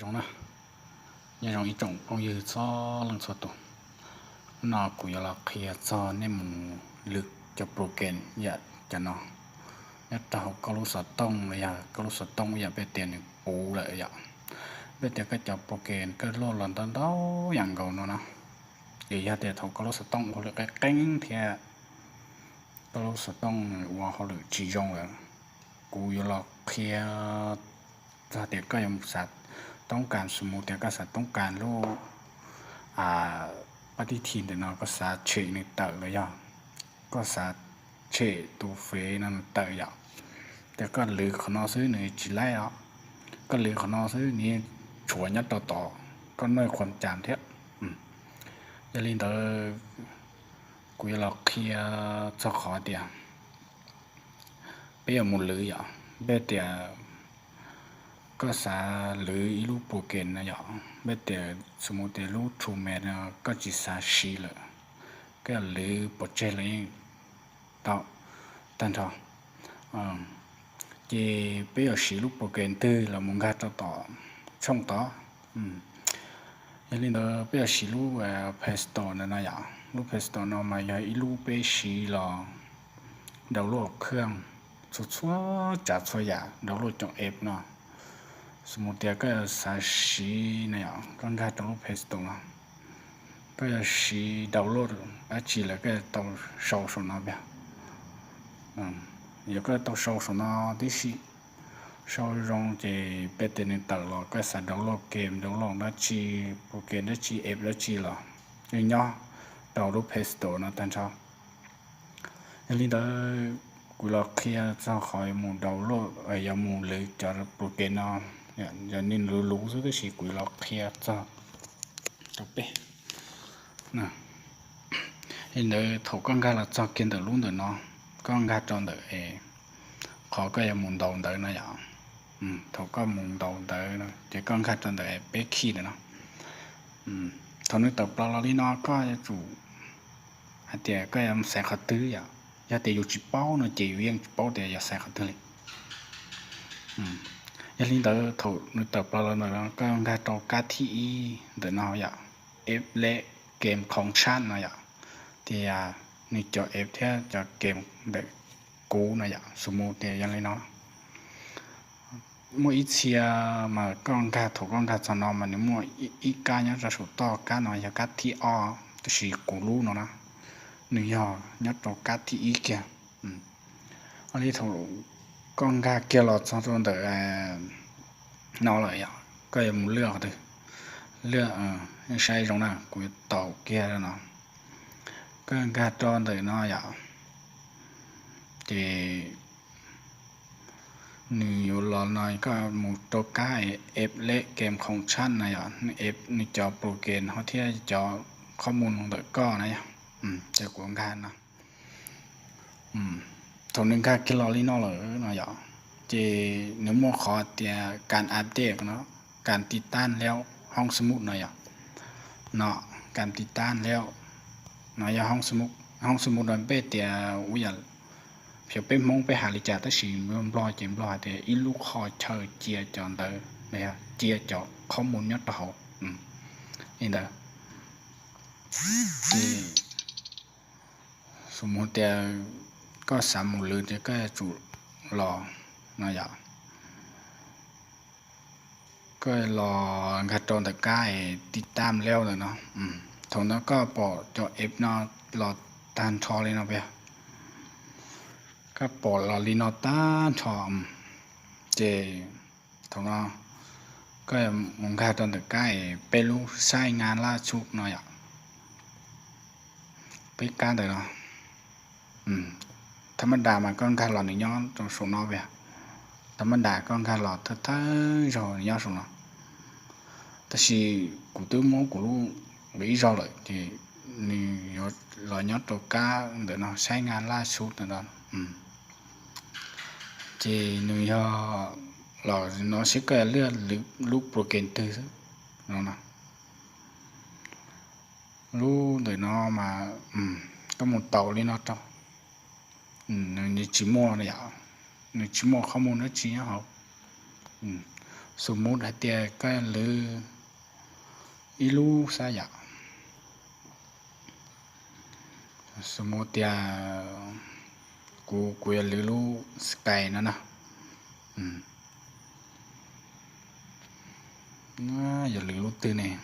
giống na như giống ý trồng ông như cho lần số tổ nó cũng là khi cho nên mình lực cho protein dạ cho nó nhất là có lúc sợ tông bây giờ có lúc sợ tông bây giờ về tiền bù lại vậy về tiền cái cho protein cái lô lần đó đó dạng cầu nó thì giờ tiền thầu có lúc sợ tông hoặc là cái cánh thì có lúc sợ tông hoặc họ được chỉ dùng rồi cũng là khi ra tiền cái một sạchต้องการสมมุติก็สัตว์ต้องการโลปฏิทินเดี๋ยวเราก็สัตว์เฉยในเต๋อเลยอ่ะก็สัตว์เฉยตัวเฟนั่นเต๋ออ่ะแต่ก็หรือขนอซื้อในจีไล่อ่ะก็หรือขนอซื้อนี้ฉวยยัดต่อก็น้อยความจำเท่าอย่าลืมเต๋อกูจะหลอกเคลียร์จะขอเดียวไปเอาหมดเลยอ่ะเบ็ดเดียวก็สาหรืออีลูกโปรเกนนะอย่างเบ็ดเดียวสมมติลูกทูแมนก็จิสาชีเลยก็หรือโปรเจกต์เลยต่อตันทอจีไปเอาชีลูกโปรเกนตื้อแล้วมึงก็ต่อช่องต่ออย่าลืมเด้อไปเอาชีลูกเพสโต้นั่นนะอย่างลูกเพสโต้นอมาอย่างอีลูกไปชีหรอดาวโลกเครื่องชัวๆจัดชัวอย่างดาวโลกจงเอฟเนาะสมมติก็สาชีเนี่ยก็ได้ดาวน์โหลดเพจตรงนั้นก็จะชีดาวน์โหลดอาชีแล้วก็ต้องสอบสนอแบบแล้วก็ต้องสอบสนอที่ชีสอบลงจะเป็นตัวนึงตลอดก็สาดาวน์โหลดเกมดาวน์โหลดแล้วชีโปรแกรมแล้วชีแอปแล้วชีหรออย่างเงี้ยดาวน์โหลดเพจตัวนั้นตั้งเช้าอย่างนี้เด้อกูรอเคลียร์จะคอยมูดาวน์โหลดยังมูเลยจะโปรแกรมนะgiờ nên lú dưới cái gì quỷ lọc kia cho đọc bé nè hiện giờ thầu con gà là cho kiến được luôn rồi nó con gà tròn được khó cái muốn đầu tới nó vậy thầu có muốn đầu tới nó chỉ con gà tròn được bé khi nữa nó thầu nước tập lo đi nó có chủ thì cái em sẽ khát tứ vậy giờ thì chỉ bao nó chỉ riêng bao thì giờ sẽ khát tứยันลิงเตอร์ถูกนึกตบเราหน่อยแล้วก็ได้ตอกาที่เดินเอาอย่างเอฟเละเกมของชั้นนะอย่างที่นี่จอเอฟที่จะเกมเด็กกูนะอย่างสมมุติยันลิงเนาะมั่วอีเชียมาก็ได้ถูกก็ได้จะนอนมันมั่วอีการยังจะสุดต่อการหน่อยอย่างการที่อ้อจะสีกูรู้เนาะนะนี่ย่อยัดตอกาที่อีเกียอันนี้ถูกcon gà kia lọt xong rồi đợi nó lại cái muốn lừa thôi lừa say giống nào của tàu kia đó nó con gà tròn đợi nó vậy thì nhiều lần này có một số cái ép lệ kèm không chăn này ép này cho protein họ thiết choข้อมูลของตัวก้อนนะจะกวนกันนะตรงนึงก็กิโลลิโนเลยนะอย่างจีนึกว่าขอเตียการอัปเดตเนาะการติดตั้งแล้วห้องสมุดหน่อยอ่ะเนาะการติดตั้งแล้วหน่อยห้องสมุดมันเป็นเตียวิ่งเพียงเป็นมงไปหาลิจ่าตั้งสี่มันรอเจ็บรอแต่อีลูกคอเชยเจียจอนเตอร์เนี่ยเจียจอข้อมูลยัดต่อนี่เด้อที่สมมติเตียก็สามหมดเลยจะก็จุรอนะอย่างก็รอกระจรตะไคร้ติดตามแล้วเลยเนาะถงนั้นก็ปอจอเอฟเนาะรอตานทอเลยเนาะเปียก็ปอรอลีนอตานทอเจถงนั้นก็มึงกระจรตะไคร้ไปรู้ใช้งานล่าชุดเนาะอย่างไปการเลยเนาะธรรมดามันก็การหลอดย้อนตรงส่งนอเวียธรรมดาก็การหลอดเท่าrồiย้อนส่งนอแต่สิกูตื้อมองกูรู้lý doเลยที่นี่หลอดย้อนตัวก้าเดี๋ยวnóใช้งานล่าสุดนั่นđóที่นี่ฮะหลอดnó sẽ cáiเลือดลูกโปรแกรมตื้อเนาะรู้เดี๋ยวnó mà có một tàu lên nó trongนี่chỉ mua này àนี่chỉ mua không mua nó chỉ học สมมุติเตียก็หรืออีลูซะอย่างสมมุติกูอย่าลือลูสกายนะอย่าลือลูตื่นเอง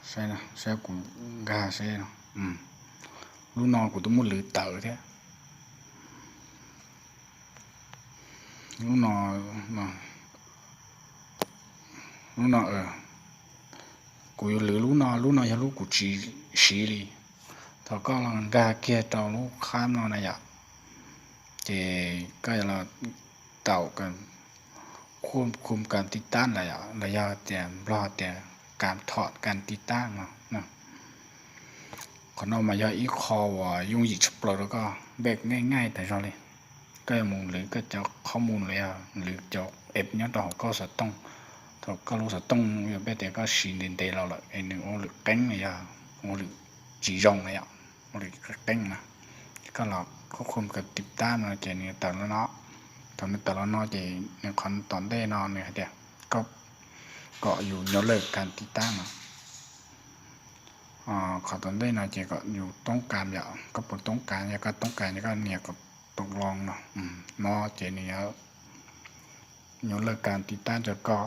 ใช่นะใช่กูกาใช่เนาะลูกนอนกูต้องมุดลือเต่าแท้ลูกนอนกูอย่าลือลูกนอนอย่าลูกกูชีลีถ้าก็ลังกาเกียต่อลูกข้ามนอนนะอย่าเจก็อย่าเราเต่ากันควบคุมการติดตั้งระยะแต่รอแต่การถอดการติดตั้งเนาะคนเอามายาอีคอว่ายุ่งหยิบปลดแล้วก็แบกง่ายๆแต่เราเลยก็มูลหรือก็จะข้อมูลเลยหรือจะเอฟเนี้ยต่อก็จะต้องถ้าก็รู้จะต้องอย่างแบบแต่ก็สีเด่นเตเราละไอ้หนึ่งโอ้หรือแป้งเลยโอ้หรือจีจงเลยโอ้หรือแป้งนะก็เราควบคุมกับติดตั้งนะเจนี่แต่ละเนาะตอนนี้แต่ละเนาะเจในคอนตอนได้นอนเนี่ยเดี๋ยวก็อยู่ยกเลิกการติดตั้งนะขอตอนได้นะเจก็อยู่ต้องการอย่างก็ปวดต้องการอย่างก็ต้องการอย่างก็เนี่ยก็ตกลงเนาะเนาะเจนี่ยกเลิกการติดตั้งจะก็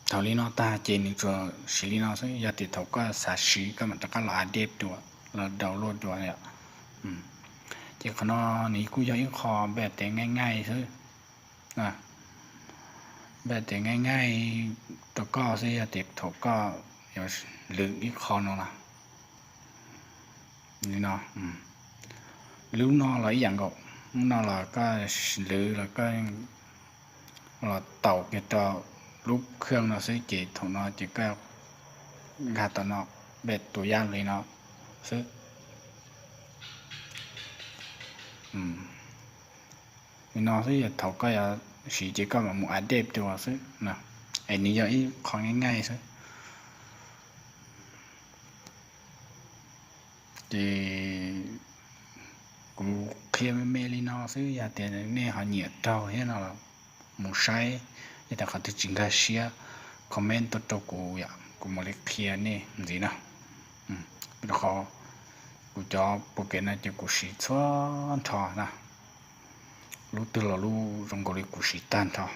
เท่านี้เนาะตาเจนี่จะสิ่งนี้เนาะซึ่งยาติดเท่าก็สาชีก็มันจะก็เราอัปเดตตัวเราดาวน์โหลดตัวเนี่ยเจขนอนี่กูอยากคอแบบแต่ง่ายๆซึ่งแบบแต่ง่ายๆตัวก็ซึ่งยาติดเท่าก็อย่าลืมอีกคอเนาะนี่เนาะลืมเนาะอะไรอย่างก็เนาะเราก็ลืมแล้วก็เราเต่าเกี่ยวกับรูปเครื่องเนาะซึ่งเจของเนาะเจก็งานต่อเนาะแบบตัวอย่างเลยเนาะซึ่งมีน้องซึ่งเท่าก็อย่าสีเจก็มาหมู่อัปเดตตัวซึ่งนะไอ้นี่อย่างอีของง่ายๆซึ่งเจกูเคลียร์ไม่เลยเนาะซึ่งอย่าแต่เนี่ยเขาเหยียดเท่าเห็นเนาะหมู่ใช้อย่าแต่เขาถึงจริงก็เชียร์คอมเมนต์ตัวกูอย่ากูมาเลยเคลียร์นี่สินะแล้วเขากูจะโปรแกรมนั้นจะกูสีช้อนทอนะรู้ตัวรู้รงกอลิกูสีตันทอ